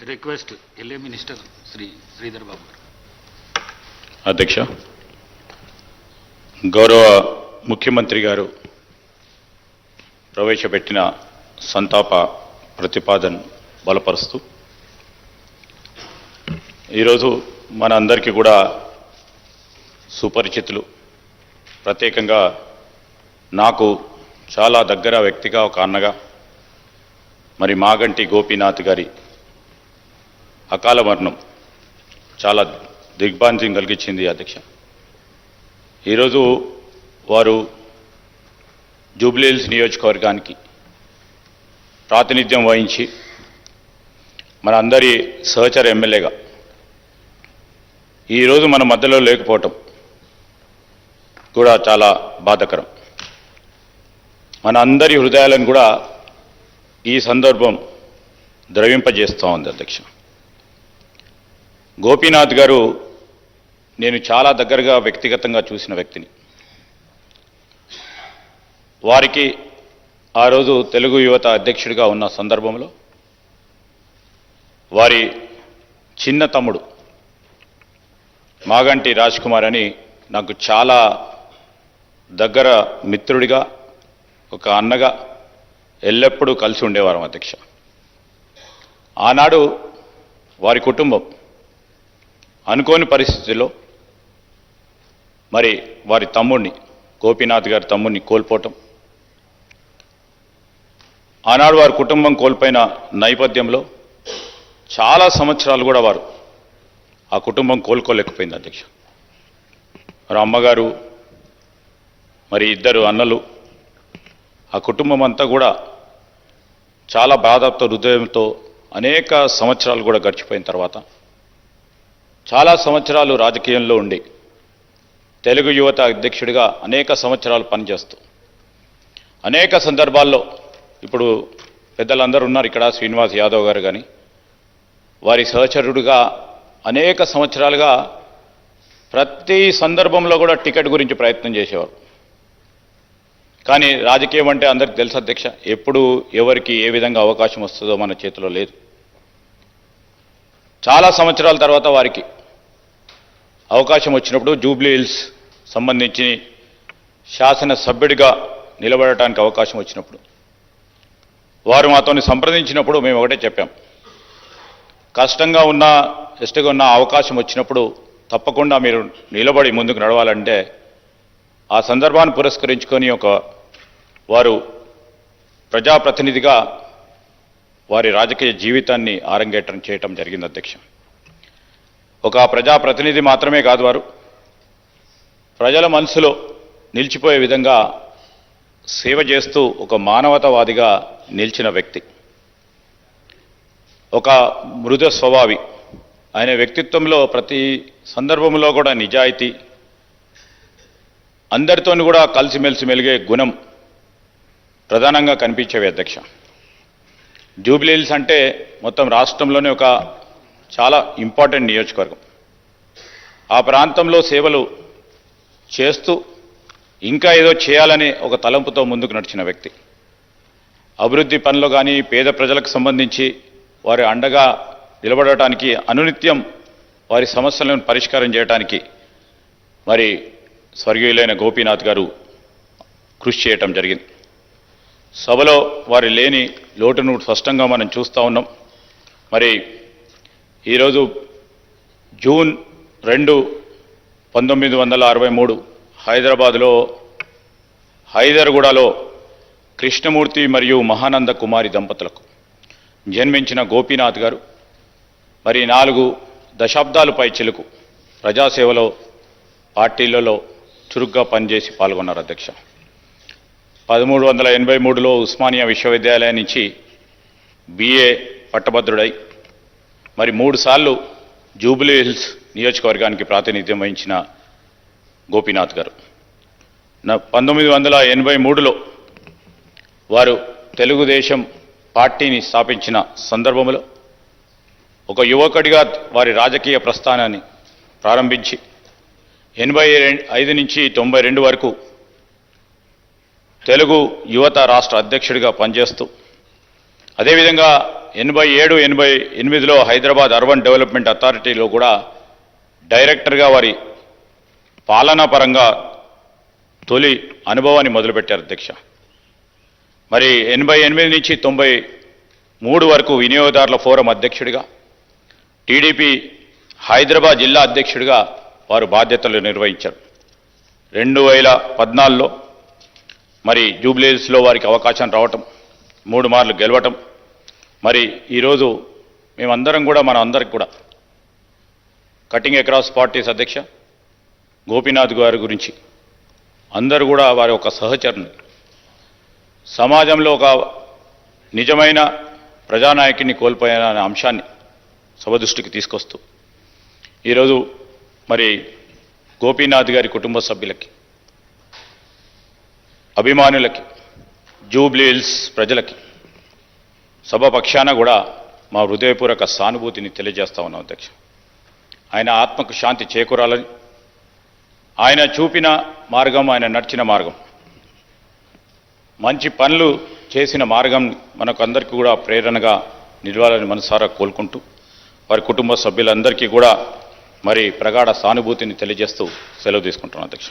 Request LA minister Shri Sridhar Babu గారు. అధ్యక్ష, గౌరవ ముఖ్యమంత్రి గారు ప్రవేశపెట్టిన సంతాప ప్రతిపాదన బలపరుస్తూ ఈరోజు మన అందరికీ కూడా సుపరిచితులు, ప్రత్యేకంగా నాకు చాలా దగ్గర వ్యక్తిగా ఒక అన్నగా మరి మాగంటి గోపీనాథ్ గారి అకాల మరణం చాలా దిగ్భ్రాంతిని కలిగించింది అధ్యక్ష. ఈరోజు వారు జూబ్లీహిల్స్ నియోజకవర్గానికి ప్రాతినిధ్యం వహించి మన అందరి సహచర ఎమ్మెల్యేగా ఈరోజు మన మధ్యలో లేకపోవటం కూడా చాలా బాధాకరం. మన అందరి హృదయాలను కూడా ఈ సందర్భం ద్రవింపజేస్తూ ఉంది అధ్యక్ష. గోపీనాథ్ గారు నేను చాలా దగ్గరగా వ్యక్తిగతంగా చూసిన వ్యక్తిని. వారికి ఆ రోజు తెలుగు యువత అధ్యక్షుడిగా ఉన్న సందర్భంలో వారి చిన్న తమ్ముడు మాగంటి రాజ్ కుమార్ అని నాకు చాలా దగ్గర మిత్రుడిగా, ఒక అన్నగా ఎల్లప్పుడూ కలిసి ఉండేవారం అధ్యక్ష. ఆనాడు వారి కుటుంబం అనుకోని పరిస్థితుల్లో మరి వారి తమ్ముడిని, గోపీనాథ్ గారి తమ్ముడిని కోల్పోవటం, ఆనాడు వారి కుటుంబం కోల్పోయిన నేపథ్యంలో చాలా సంవత్సరాలు కూడా వారు ఆ కుటుంబం కోలుకోలేకపోయింది అధ్యక్ష. మరి అమ్మగారు, మరి ఇద్దరు అన్నలు, ఆ కుటుంబం అంతా కూడా చాలా బాధతో, హృదయంతో అనేక సంవత్సరాలు కూడా గడిచిపోయిన తర్వాత చాలా సంవత్సరాలు రాజకీయంలో ఉండి తెలుగు యువత అధ్యక్షుడిగా అనేక సంవత్సరాలు పనిచేస్తూ అనేక సందర్భాల్లో, ఇప్పుడు పెద్దలందరూ ఉన్నారు ఇక్కడ, శ్రీనివాస్ యాదవ్ గారు కానీ, వారి సహచరుడిగా అనేక సంవత్సరాలుగా ప్రతి సందర్భంలో కూడా టికెట్ గురించి ప్రయత్నం చేసేవారు. కానీ రాజకీయం అంటే అందరికీ తెలుసు అధ్యక్ష, ఎప్పుడు ఎవరికి ఏ విధంగా అవకాశం వస్తుందో మన చేతిలో లేదు. చాలా సంవత్సరాల తర్వాత వారికి అవకాశం వచ్చినప్పుడు జూబ్లీహిల్స్ సంబంధించి శాసనసభ్యుడిగా నిలబడటానికి అవకాశం వచ్చినప్పుడు వారు మాతో సంప్రదించినప్పుడు మేము ఒకటే చెప్పాం, కష్టంగా ఉన్న, ఇష్టంగా ఉన్న అవకాశం వచ్చినప్పుడు తప్పకుండా మీరు నిలబడి ముందుకు నడవాలంటే ఆ సందర్భాన్ని పురస్కరించుకొని వారు ప్రజాప్రతినిధిగా వారి రాజకీయ జీవితాన్ని ఆరంగేట్రం చేయటం జరిగింది అధ్యక్ష. ఒక ప్రజాప్రతినిధి మాత్రమే కాదు, వారు ప్రజల మనసులో నిలిచిపోయే విధంగా సేవ చేస్తూ ఒక మానవతావాదిగా నిలిచిన వ్యక్తి, ఒక మృదు స్వభావి. ఆయన వ్యక్తిత్వంలో ప్రతి సందర్భంలో కూడా నిజాయితీ, అందరితో కూడా కలిసిమెలిసి మెలిగే గుణం ప్రధానంగా కనిపించేవి అధ్యక్ష. జూబ్లీహిల్స్ అంటే మొత్తం రాష్ట్రంలోనే ఒక చాలా ఇంపార్టెంట్ నియోజకవర్గం. ఆ ప్రాంతంలో సేవలు చేస్తూ ఇంకా ఏదో చేయాలనే ఒక తలంపుతో ముందుకు నడిచిన వ్యక్తి. అభివృద్ధి పనులు కానీ, పేద ప్రజలకు సంబంధించి వారి అండగా నిలబడటానికి, అనునిత్యం వారి సమస్యలను పరిష్కారం చేయడానికి మరి స్వర్గీయులైన గోపీనాథ్ గారు కృషి చేయటం జరిగింది. సభలో వారి లేని లోటును స్పష్టంగా మనం చూస్తూ ఉన్నాం. మరి ఈరోజు జూన్ 2, 1963 హైదరాబాదులో హైదర్గూడలో కృష్ణమూర్తి మరియు మహానంద కుమారి దంపతులకు జన్మించిన గోపీనాథ్ గారు మరి 4 దశాబ్దాల పైచిలకు ప్రజాసేవలో, పార్టీలలో చురుగ్గా పనిచేసి పాల్గొన్నారు అధ్యక్ష. 1383లో ఉస్మానియా విశ్వవిద్యాలయం నుంచి BA పట్టభద్రుడై మరి 3 సార్లు జూబ్లీహిల్స్ నియోజకవర్గానికి ప్రాతినిధ్యం వహించిన గోపీనాథ్ గారు 1983లో వారు తెలుగుదేశం పార్టీని స్థాపించిన సందర్భంలో ఒక యువకుడిగా వారి రాజకీయ ప్రస్థానాన్ని ప్రారంభించి 85 నుంచి 92 వరకు తెలుగు యువత రాష్ట్ర అధ్యక్షుడిగా పనిచేస్తూ అదేవిధంగా 87-88లో హైదరాబాద్ అర్బన్ డెవలప్మెంట్ అథారిటీలో కూడా డైరెక్టర్గా వారి పాలనా పరంగా తొలి అనుభవాన్ని మొదలుపెట్టారు అధ్యక్ష. మరి 88 నుంచి 93 వరకు వినియోగదారుల ఫోరం అధ్యక్షుడిగా, టీడీపీ హైదరాబాద్ జిల్లా అధ్యక్షుడిగా వారు బాధ్యతలు నిర్వహించారు. 2014లో మరి జూబ్లీహిల్స్లో వారికి అవకాశం రావటం, 3 మార్లు గెలవటం, మరి ఈరోజు మేమందరం కూడా మన అందరికి కూడా కటింగ్ అక్రాస్ పార్టీస్ అధ్యక్ష గోపీనాథ్ గారి గురించి అందరూ కూడా వారి ఒక సహచరుని సమాజంలో ఒక నిజమైన ప్రజానాయకుని కోల్పోయిన అంశాన్ని సభ దృష్టికి తీసుకొస్తూ ఈరోజు మరి గోపీనాథ్ గారి కుటుంబ సభ్యులకి, అభిమానులకి, జూబ్లీహిల్స్ ప్రజలకి సభ పక్షాన కూడా మా హృదయపూర్వక సానుభూతిని తెలియజేస్తా ఉన్నాం అధ్యక్ష. ఆయన ఆత్మకు శాంతి చేకూరాలని, ఆయన చూపిన మార్గం, ఆయన నడిచిన మార్గం, మంచి పనులు చేసిన మార్గం మనకు అందరికీ కూడా ప్రేరణగా నిలవాలని మనసారా కోలుకుంటూ వారి కుటుంబ సభ్యులందరికీ కూడా మరి ప్రగాఢ సానుభూతిని తెలియజేస్తూ సెలవు తీసుకుంటున్నాను అధ్యక్ష.